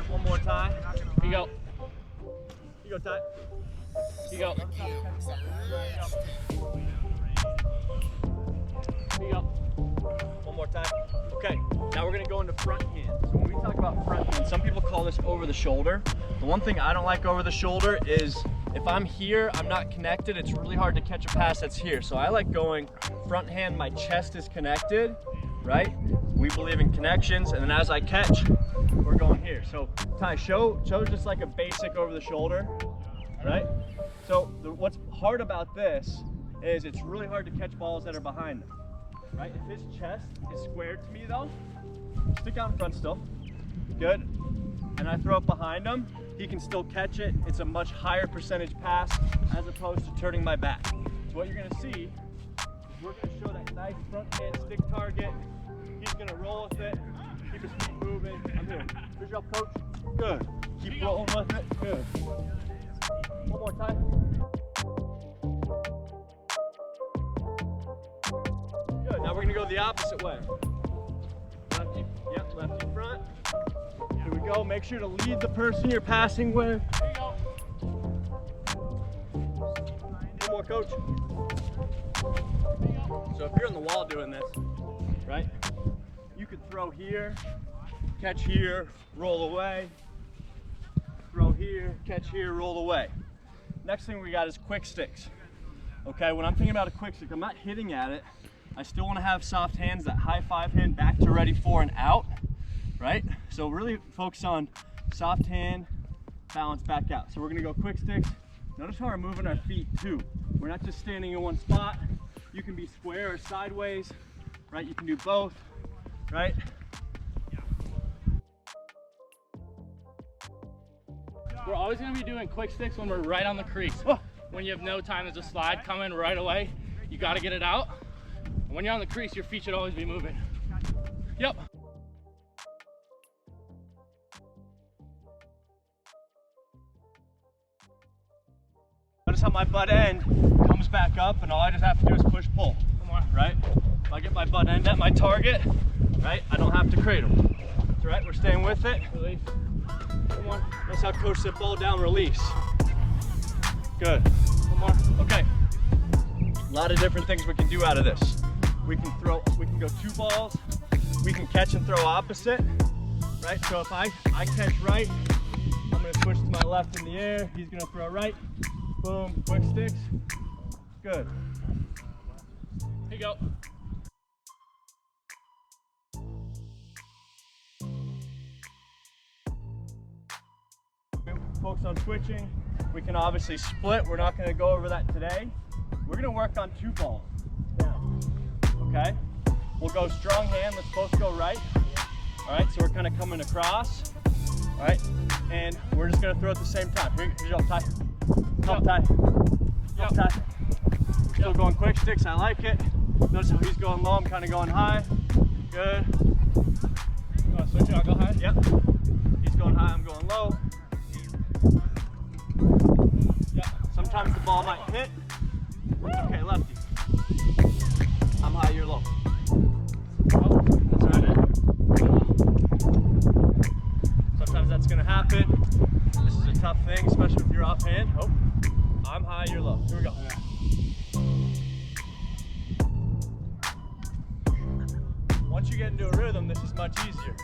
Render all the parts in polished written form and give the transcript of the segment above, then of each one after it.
One more, Ty. Here you go. Here you go, Ty. Here you go. Here you go. One more, Ty. Okay, now we're gonna go into front hand. So when we talk about front hand, some people call this over the shoulder. The one thing I don't like over the shoulder is if I'm here, I'm not connected, it's really hard to catch a pass that's here. So I like going front hand, my chest is connected, right? We believe in connections, and then as I catch, we're going here. So Ty, show just like a basic over the shoulder, right? So what's hard about this is it's really hard to catch balls that are behind them, right? If his chest is squared to me though, stick out in front still, good. And I throw it behind him, he can still catch it. It's a much higher percentage pass as opposed to turning my back. So what you're gonna see is we're gonna show that nice front hand stick target. He's gonna roll with it, keep his feet moving. I'm here. Good job, coach. Good. Keep rolling with it. Good. One more time. Good. Now we're gonna go the opposite way. Lefty, yep, lefty front. Here we go. Make sure to lead the person you're passing with. Here you go. One more, coach. So if you're on the wall doing this, right? You could throw here, catch here, roll away. Throw here, catch here, roll away. Next thing we got is quick sticks. Okay, when I'm thinking about a quick stick, I'm not hitting at it. I still want to have soft hands, that high five hand back to ready for and out, right? So really focus on soft hand, balance back out. So we're gonna go quick sticks. Notice how we're moving our feet too. We're not just standing in one spot. You can be square or sideways, right? You can do both, right? We're always going to be doing quick sticks when we're right on the crease. Oh. When you have no time to just slide, come in right away. You got to get it out. And when you're on the crease, your feet should always be moving. Yep. Notice how my butt end comes back up and all I just have to do is push pull. Come on. Right? If I get my butt end at my target, right, I don't have to cradle. That's right, we're staying with it. Release. Come on. That's how coach said ball down, release. Good. Come on. Okay. A lot of different things we can do out of this. We can go two balls. We can catch and throw opposite, right? So if I catch right, I'm gonna switch to my left in the air. He's gonna throw right. Boom, quick sticks. Good. Here you go. Focus on switching. We can obviously split. We're not going to go over that today. We're going to work on two balls. Down. Okay? We'll go strong hand. Let's both go right. All right, so we're kind of coming across. All right, and we're just going to throw at the same time. Here you go, Ty. Help, Ty. Help, Ty. Still going quick sticks. I like it. Notice how he's going low. I'm kind of going high. Good. Switch it. I'll go high. Yep. He's going high. I'm going low. Yeah. Sometimes the ball might hit. Okay, lefty. I'm high, you're low. Oh, that's right. Sometimes that's gonna happen. This is a tough thing, especially if you're offhand. Oh, I'm high, you're low. Here we go. Once you get into a rhythm, this is much easier.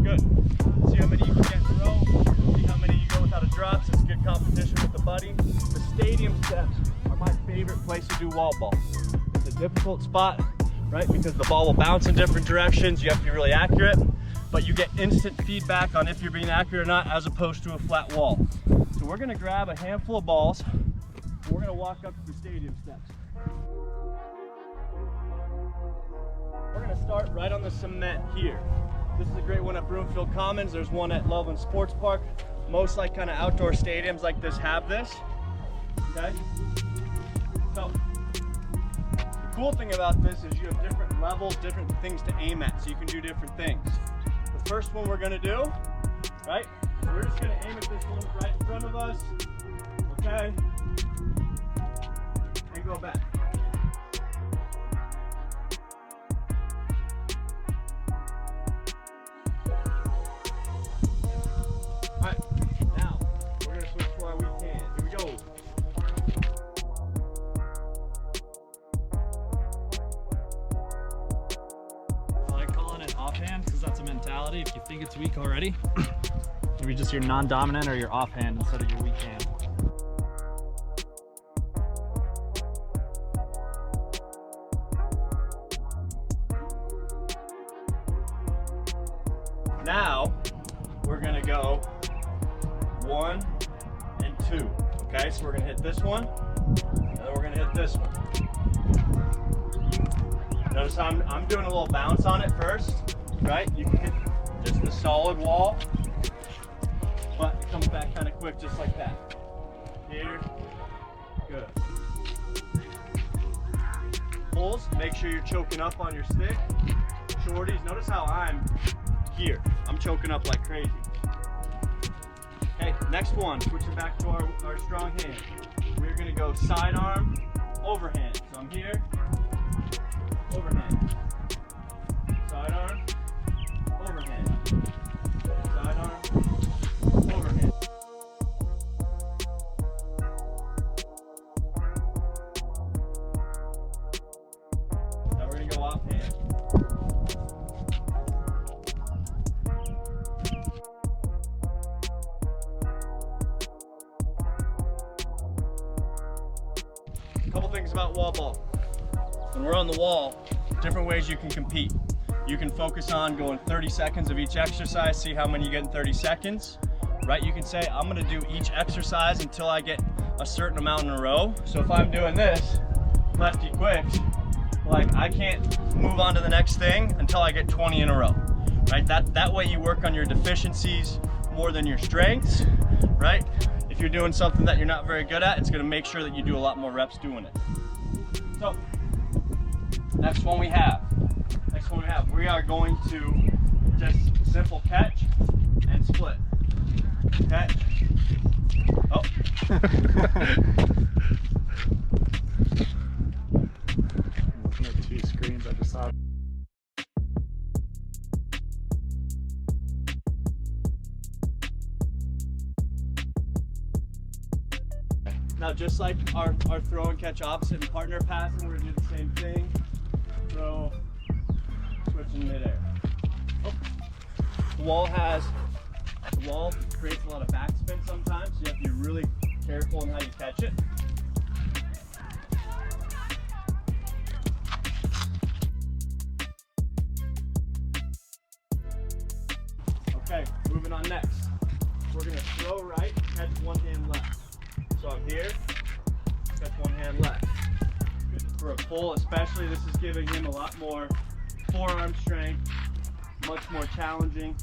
Good. See how many you can get in a row. See how many you go without a drop. So it's good competition with the buddy. The stadium steps are my favorite place to do wall ball. It's a difficult spot, right? Because the ball will bounce in different directions. You have to be really accurate, but you get instant feedback on if you're being accurate or not, as opposed to a flat wall. So we're gonna grab a handful of balls and we're gonna walk up to the stadium steps. We're gonna start right on the cement here. This is a great one at Broomfield Commons. There's one at Loveland Sports Park. Most like kind of outdoor stadiums like this have this. Okay? So the cool thing about this is you have different levels, different things to aim at, so you can do different things. The first one we're gonna do, right? We're just gonna aim at this one right in front of us. Okay? And go back. offhand because that's a mentality. If you think it's weak already, maybe just your non-dominant or your offhand instead of your weak hand. Now we're gonna go 1 and 2. Okay, so we're gonna hit this one, and then we're gonna hit this one. Notice how I'm doing a little bounce on it first, right? You can hit just the solid wall, but it comes back kind of quick, just like that. Here, good. Pulls, make sure you're choking up on your stick. Shorties, notice how I'm here. I'm choking up like crazy. Okay, next one, switching back to our strong hand. We're gonna go sidearm, overhand. So I'm here, overhand. Sidearm, overhand. Sidearm, overhand. Now we're gonna go offhand. Couple things about wall ball. When we're on the wall, different ways you can compete. You can focus on going 30 seconds of each exercise, see how many you get in 30 seconds, right? You can say, I'm gonna do each exercise until I get a certain amount in a row. So if I'm doing this, lefty quicks, like I can't move on to the next thing until I get 20 in a row, right? That way you work on your deficiencies more than your strengths, right? If you're doing something that you're not very good at, it's gonna make sure that you do a lot more reps doing it. So, next one we have, we are going to just simple catch and split. Catch. Oh. Looking at 2 screens, I just saw. Now just like our throw and catch opposite and partner passing, we're gonna do the same thing. Throw, switch in midair. Oh. The wall creates a lot of backspin sometimes, so you have to be really careful in how you catch it. Okay, moving on next. We're gonna throw right, catch one hand left. So I'm here, catch one hand left. For a pull especially, this is giving him a lot more forearm strength, much more challenging.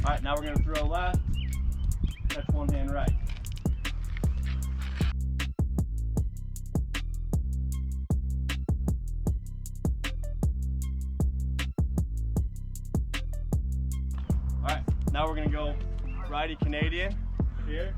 All right, now we're gonna throw left, catch one hand right. All right, now we're gonna go righty Canadian here.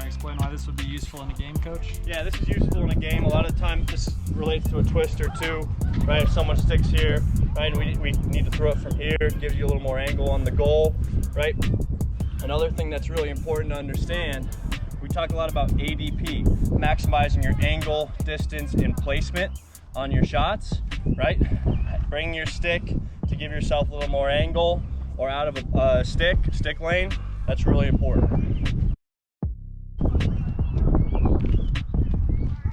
Explain why this would be useful in a game, coach? Yeah, this is useful in a game. A lot of the time this relates to a twister too, right? If someone sticks here, right, and we need to throw it from here, it gives you a little more angle on the goal, right? Another thing that's really important to understand, we talk a lot about ADP, maximizing your angle, distance, and placement on your shots, right? Bring your stick to give yourself a little more angle or out of a stick lane. That's really important.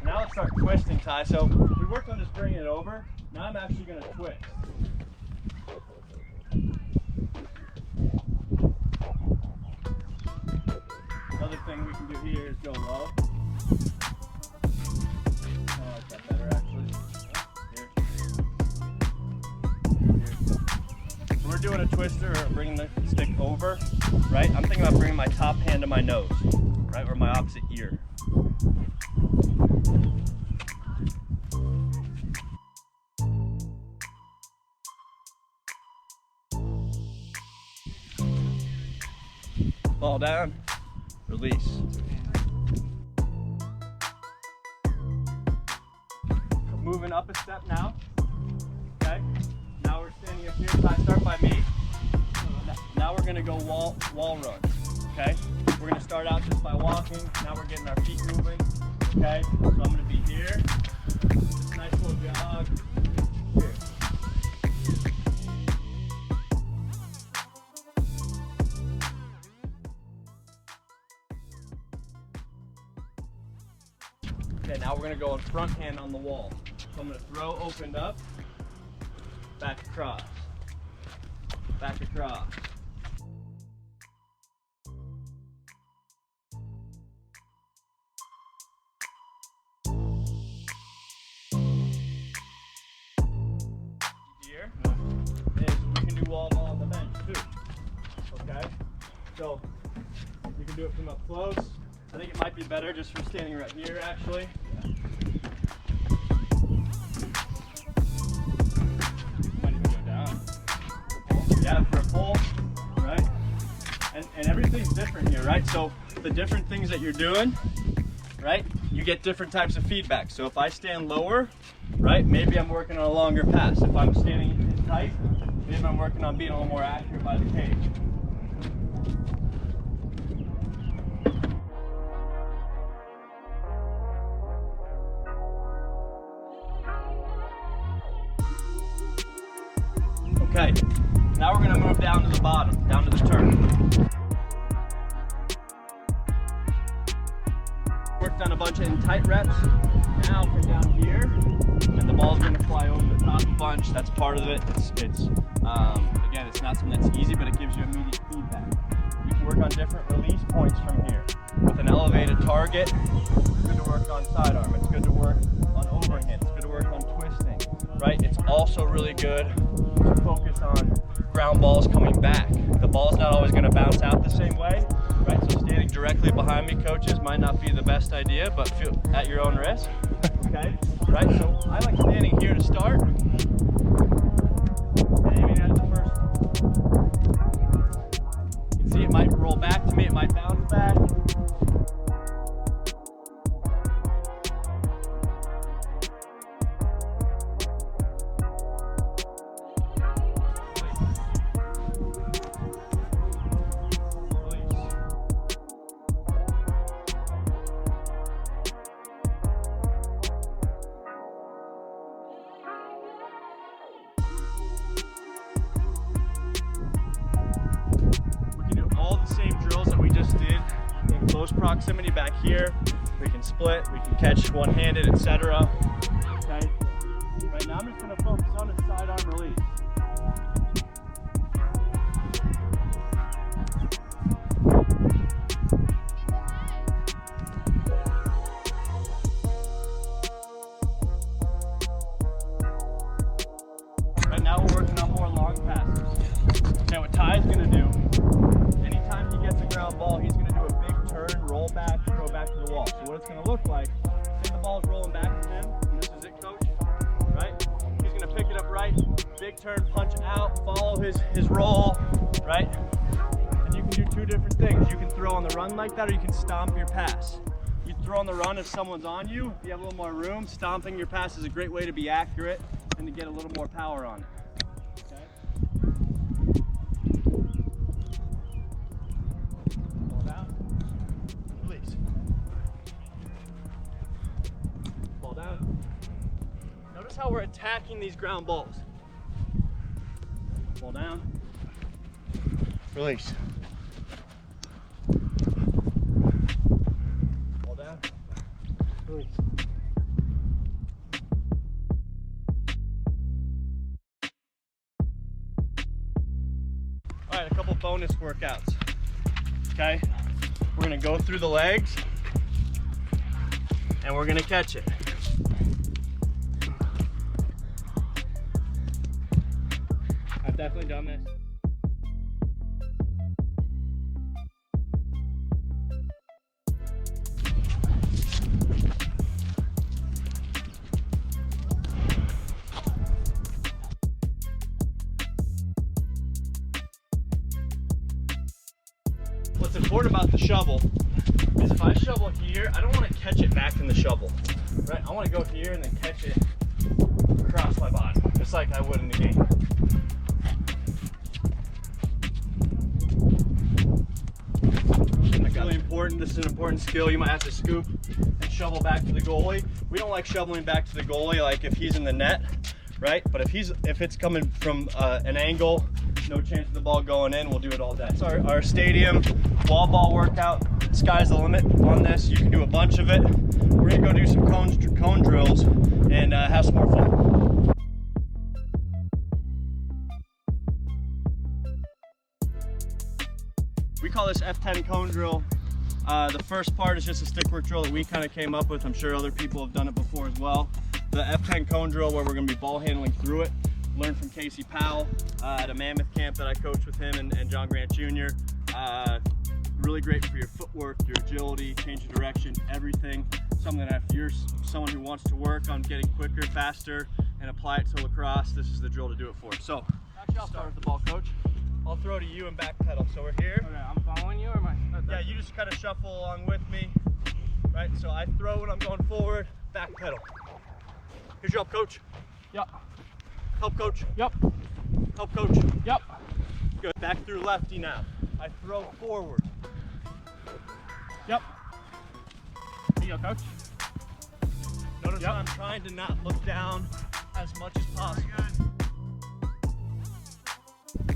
Now let's start twisting, Ty. So we worked on just bringing it over. Now I'm actually going to twist. Another thing we can do here is go low. I like that better actually. Here. So we're doing a twister or bringing the stick over, right? I'm thinking about bringing my top hand to my nose, right, or my opposite ear. Ball down, release. Moving up a step now. Okay. Now we're standing up here. Start by me. Now Now we're gonna go wall run, okay? We're gonna start out just by walking. Now we're getting our feet moving, okay? So I'm gonna be here, just a nice little jog, here. Okay, now we're gonna go on front hand on the wall. So I'm gonna throw opened up, back across, back across. Here is we can do wall ball on the bench too. Okay, so you can do it from up close. I think it might be better just from standing right here, actually. Might even go down. Yeah, for a pull, right? And everything's different here, right? So the different things that you're doing, right? You get different types of feedback. So if I stand lower, right, maybe I'm working on a longer pass. If I'm standing tight, maybe I'm working on being a little more accurate by the cage. Okay, now we're gonna move down to the bottom, down to the turn. Worked on a bunch of in tight reps. Now from down here, and the ball's gonna fly over the top a bunch. That's part of it. Again, it's not something that's easy, but it gives you immediate feedback. You can work on different release points from here. With an elevated target, it's good to work on sidearm. It's good to work on overhand. It's good to work on twisting, right? It's also really good to focus on ground balls coming back. The ball's not always going to bounce out the same way, right? So standing directly behind me, coaches, might not be the best idea, but feel at your own risk, okay? Right, so I like standing here to start, and aiming at the first one. You can see it might roll back to me, it might bounce back. Close proximity back here. We can split, we can catch one-handed, etc. Okay. Right now I'm just going to focus on a sidearm release. Right now we're working on more long passes. Okay, what Ty's going to do, anytime he gets a ground ball, he's going to do a big turn, roll back, throw back to the wall. So what it's going to look like, say the ball's rolling back to him, and this is it, coach, right? He's going to pick it up right, big turn, punch out, follow his roll, right? And you can do two different things. You can throw on the run like that, or you can stomp your pass. You throw on the run if someone's on you. If you have a little more room, stomping your pass is a great way to be accurate and to get a little more power on it. Notice how we're attacking these ground balls. Ball down. Release. Ball down. Release. All right, a couple bonus workouts. Okay, we're gonna go through the legs and we're gonna catch it. I've definitely done this. What's important about the shovel is if I shovel here, I don't want to catch it back in the shovel, right? I want to go here and then catch it across my body, just like I would in the game. important. This is an important skill. You might have to scoop and shovel back to the goalie. We don't like shoveling back to the goalie like if he's in the net, right? But if it's coming from an angle, no chance of the ball going in, we'll do it all day. It's our stadium wall ball workout. Sky's the limit on this. You can do a bunch of it. We're gonna go do some cone drills and have some more fun. We call this F10 cone drill. The first part is just a stick work drill that we kind of came up with. I'm sure other people have done it before as well. The F10 cone drill, where we're going to be ball handling through it. Learned from Casey Powell at a Mammoth camp that I coached with him and John Grant Jr. Really great for your footwork, your agility, change of direction, everything. Something that if you're someone who wants to work on getting quicker, faster, and apply it to lacrosse, this is the drill to do it for. So, actually, I'll start with the ball, coach. I'll throw to you and back pedal. So we're here. Okay, I'm following you, or am I? Yeah, you just kind of shuffle along with me, right? So I throw when I'm going forward, back pedal. Here's your help, coach. Yep. Help, coach. Yep. Help, coach. Yep. Good. Back through lefty now. I throw forward. Yep. Here you go, coach. Notice how I'm trying to not look down as much as possible.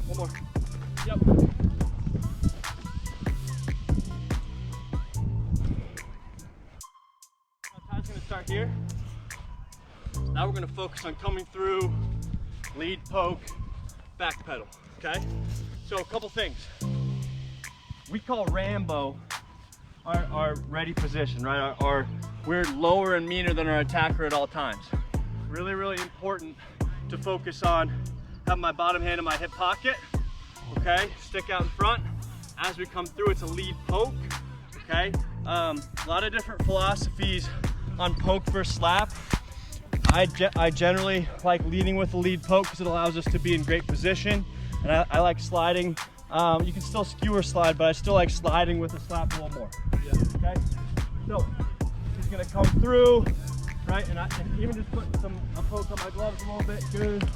One more. Yep. Ty's gonna start here. Now we're gonna focus on coming through, lead poke, back pedal, okay? So a couple things. We call Rambo our ready position, right? We're lower and meaner than our attacker at all times. Really, really important to focus on having my bottom hand in my hip pocket, okay? Stick out in front. As we come through, it's a lead poke, okay? A lot of different philosophies on poke versus slap. I generally like leading with the lead poke because it allows us to be in great position, and I like sliding. You can still skewer slide, but I still like sliding with the slap a little more. Yeah. Okay. So he's gonna come through, right? And even just put a poke on my gloves a little bit. Good.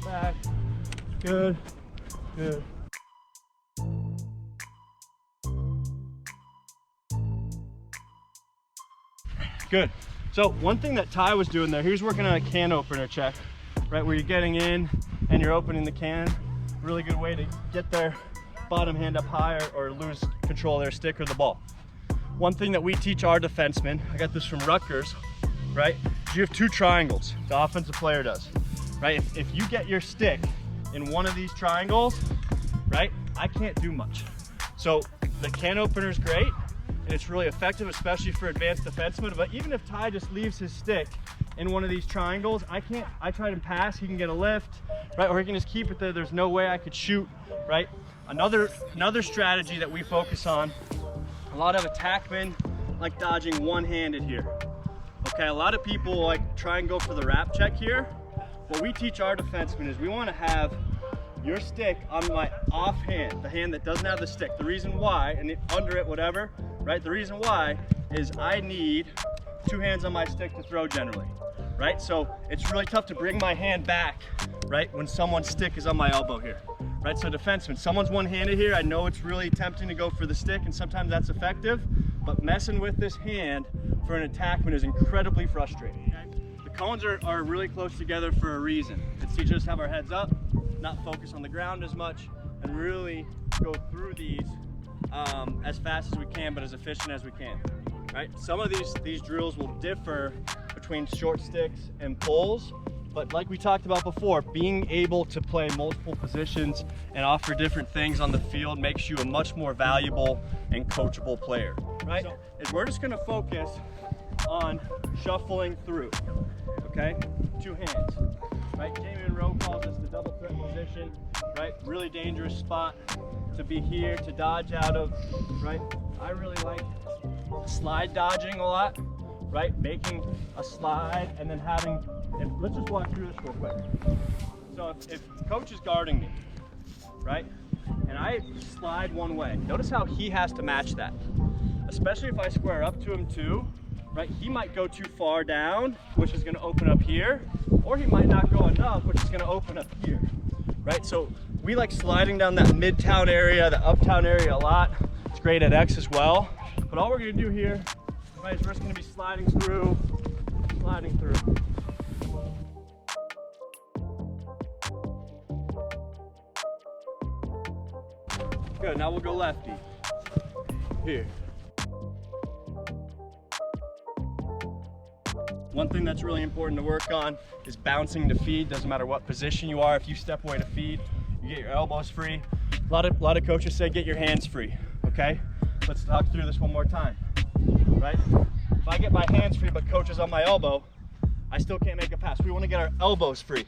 Back. Good. Good. Good. So one thing that Ty was doing there, he was working on a can opener check, right? Where you're getting in and you're opening the can. Really good way to get their bottom hand up higher or lose control of their stick or the ball. One thing that we teach our defensemen, I got this from Rutgers, right? You have two triangles, the offensive player does, right? If you get your stick in one of these triangles, right? I can't do much. So the can opener is great and it's really effective, especially for advanced defensemen. But even if Ty just leaves his stick in one of these triangles, I try to pass, he can get a lift, right? Or he can just keep it there. There's no way I could shoot, right? Another strategy that we focus on, a lot of attackmen like dodging one-handed here. Okay, a lot of people like try and go for the wrap check here. What we teach our defensemen is we want to have your stick on my off hand, the hand that doesn't have the stick. The reason why, and under it, whatever, right? The reason why is I need two hands on my stick to throw generally, right? So it's really tough to bring my hand back, right? When someone's stick is on my elbow here, right? So defenseman, someone's one-handed here. I know it's really tempting to go for the stick and sometimes that's effective, but messing with this hand for an attackman is incredibly frustrating. Okay? The cones are really close together for a reason. It's to just have our heads up, not focus on the ground as much, and really go through these as fast as we can, but as efficient as we can, right? Some of these drills will differ between short sticks and pulls, but like we talked about before, being able to play multiple positions and offer different things on the field makes you a much more valuable and coachable player, right? So we're just gonna focus on shuffling through, okay? Two hands, right? Jamie Monroe calls this the double threat position, right? Really dangerous spot to be here, to dodge out of, right? I really like slide dodging a lot, right? Making a slide and then having, let's just walk through this real quick. So if coach is guarding me, right? And I slide one way, notice how he has to match that. Especially if I square up to him too, right? He might go too far down, which is gonna open up here, or he might not go enough, which is gonna open up here, right? So we like sliding down that midtown area, the uptown area a lot. It's great at X as well. But all we're gonna do here, right, is we're just gonna be sliding through, sliding through. Good, now we'll go lefty. Here. One thing that's really important to work on is bouncing to feed. Doesn't matter what position you are. If you step away to feed, you get your elbows free. A lot of coaches say get your hands free, okay? Let's talk through this one more time, right? If I get my hands free but coach is on my elbow, I still can't make a pass. We want to get our elbows free.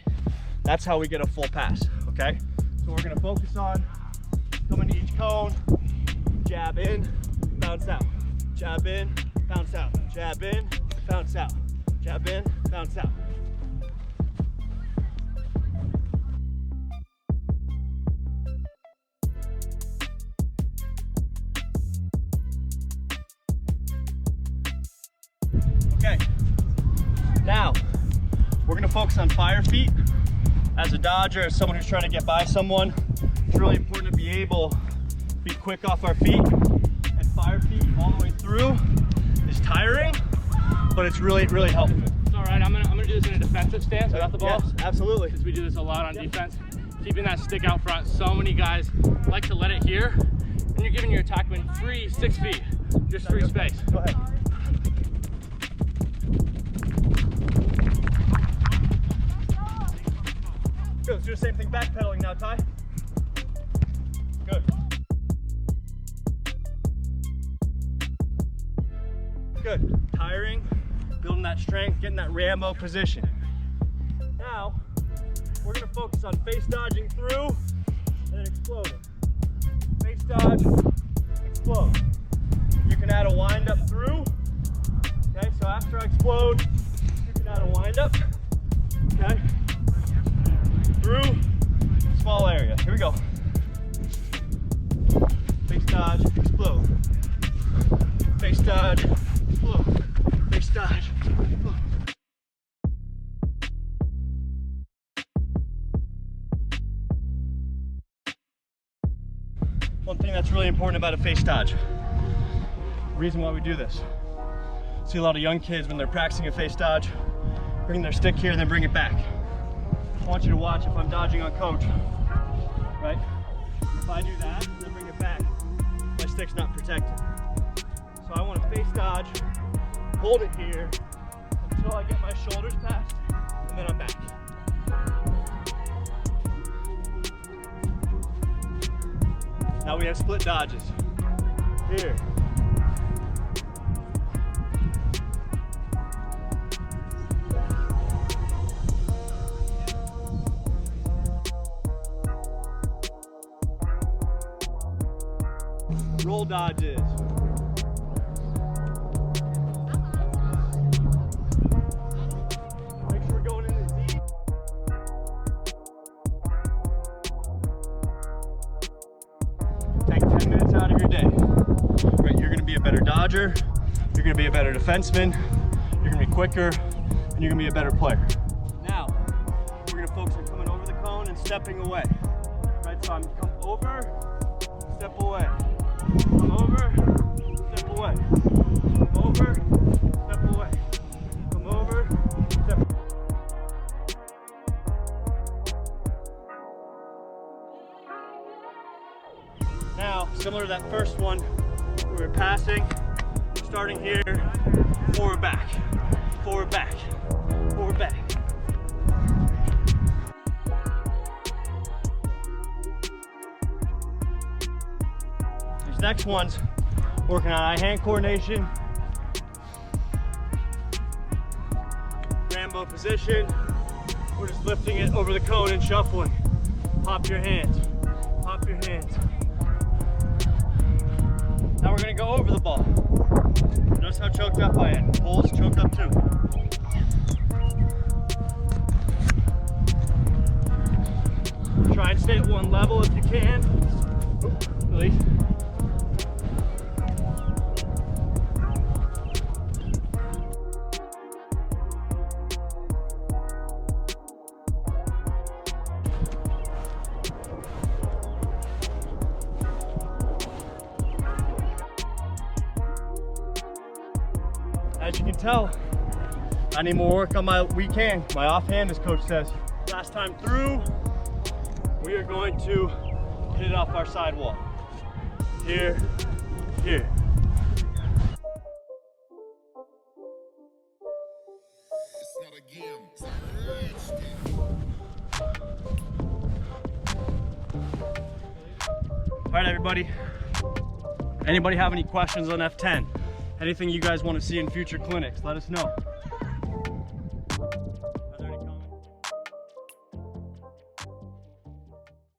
That's how we get a full pass, okay? So we're gonna focus on coming to each cone, jab in, bounce out, jab in, bounce out, jab in, bounce out, jab in, bounce out. Okay, now we're gonna focus on fire feet. As a dodger, as someone who's trying to get by someone, it's really important to be able to be quick off our feet, and fire feet all the way through is tiring, but it's really, really helpful. It's all right, I'm gonna do this in a defensive stance without the ball. Yes, absolutely. Because we do this a lot on defense. Keeping that stick out front. So many guys like to let it here, and you're giving your attackman free 6 feet, just free space. Go ahead. Good, let's do the same thing backpedaling now, Ty. Good. Good, tiring, building that strength, getting that Rambo position. Now, we're gonna focus on face dodging through and then exploding. Face dodge, explode. You can add a wind up through. Okay, so after I explode, you can add a wind up. Okay. Through, small area. Here we go. Face dodge, explode. Face dodge, explode. Face dodge, explode. One thing that's really important about a face dodge, reason why we do this. See a lot of young kids when they're practicing a face dodge, bring their stick here and then bring it back. I want you to watch if I'm dodging on coach, right? If I do that, then bring it back, my stick's not protected. So I want to face dodge, hold it here until I get my shoulders past, and then I'm back. Now we have split dodges. Here. Roll dodges. Make sure we're going in the Z. Take 10 minutes out of your day. Right, you're gonna be a better dodger, you're gonna be a better defenseman, you're gonna be quicker, and you're gonna be a better player. Now, we're gonna focus on coming over the cone and stepping away. Right, so I'm come over, step away. Come over, step away. Come over, step away. Come over, step away. Now, similar to that first one, we were passing, starting here, forward back, forward back, forward back. These next ones, working on eye-hand coordination, Rambo position. We're just lifting it over the cone and shuffling. Pop your hands, pop your hands. Now we're gonna go over the ball. Notice how choked up I am. Pulls choked up too. Try and stay at one level if you can. Release. As you can tell, I need more work on my weak hand, my offhand, as coach says. Last time through, we are going to hit it off our sidewall. Here, here. All right, everybody. Anybody have any questions on F10? Anything you guys want to see in future clinics, let us know.